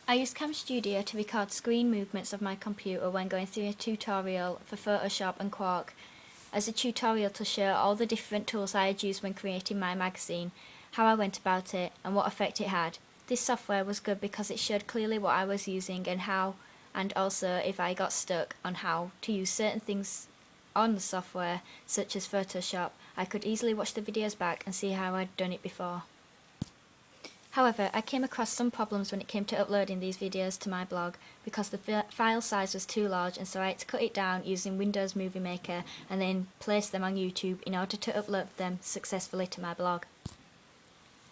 I use Cam Studio to record screen movements of my computer when going through a tutorial for Photoshop and Quark, as a tutorial to show all the different tools I had used when creating my magazine, how I went about it, and what effect it had. This software was good because it showed clearly what I was using and how, and also if I got stuck on how to use certain things on the software, such as Photoshop, I could easily watch the videos back and see how I'd done it before. However, I came across some problems when it came to uploading these videos to my blog because the file size was too large, and so I had to cut it down using Windows Movie Maker and then place them on YouTube in order to upload them successfully to my blog.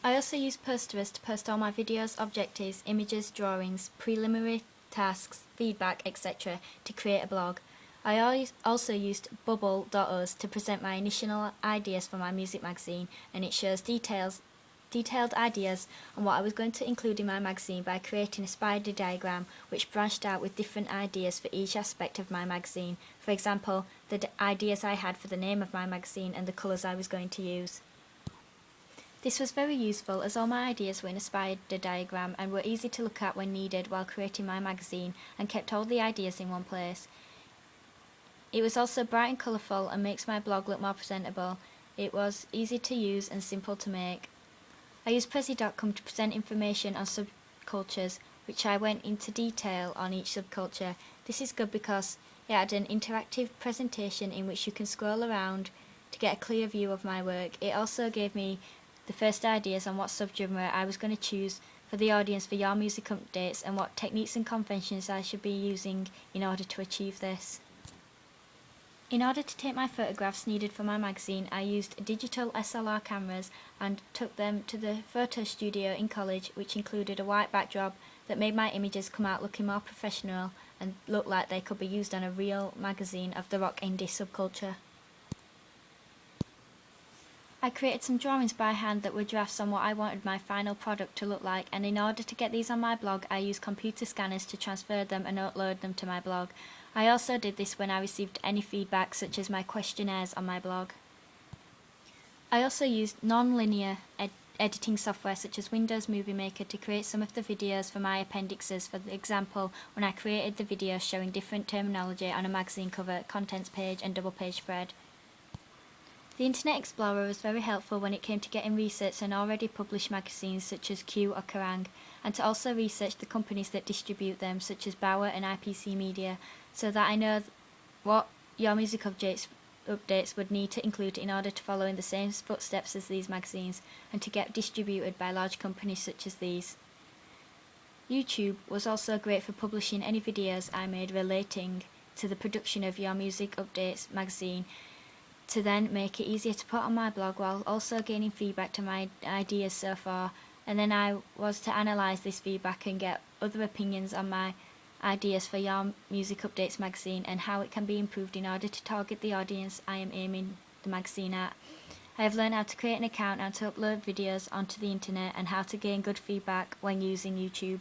I also use Posterous to post all my videos, objectives, images, drawings, preliminary tasks, feedback, etc. to create a blog. I also used Bubble.us to present my initial ideas for my music magazine, and it shows detailed ideas on what I was going to include in my magazine by creating a spider diagram which branched out with different ideas for each aspect of my magazine. For example, the ideas I had for the name of my magazine and the colours I was going to use. This was very useful as all my ideas were in a spider diagram and were easy to look at when needed while creating my magazine, and kept all the ideas in one place. It was also bright and colourful and makes my blog look more presentable. It was easy to use and simple to make. I used Prezi.com to present information on subcultures, which I went into detail on each subculture. This is good because it had an interactive presentation in which you can scroll around to get a clear view of my work. It also gave me the first ideas on what subgenre I was going to choose for the audience for Your Music Updates and what techniques and conventions I should be using in order to achieve this. In order to take my photographs needed for my magazine, I used digital SLR cameras and took them to the photo studio in college, which included a white backdrop that made my images come out looking more professional and look like they could be used on a real magazine of the rock indie subculture. I created some drawings by hand that were drafts on what I wanted my final product to look like, and in order to get these on my blog, I used computer scanners to transfer them and upload them to my blog. I also did this when I received any feedback, such as my questionnaires on my blog. I also used non-linear editing software such as Windows Movie Maker to create some of the videos for my appendixes. For example, when I created the video showing different terminology on a magazine cover, contents page and double page spread. The Internet Explorer was very helpful when it came to getting research on already published magazines such as Q or Kerrang, and to also research the companies that distribute them such as Bauer and IPC Media, so that I know what Your Music Updates would need to include in order to follow in the same footsteps as these magazines and to get distributed by large companies such as these. YouTube was also great for publishing any videos I made relating to the production of Your Music Updates magazine, to then make it easier to put on my blog while also gaining feedback to my ideas so far, and then I was to analyse this feedback and get other opinions on my ideas for Your Music Updates magazine and how it can be improved in order to target the audience I am aiming the magazine at. I have learned how to create an account, how to upload videos onto the internet, and how to gain good feedback when using YouTube.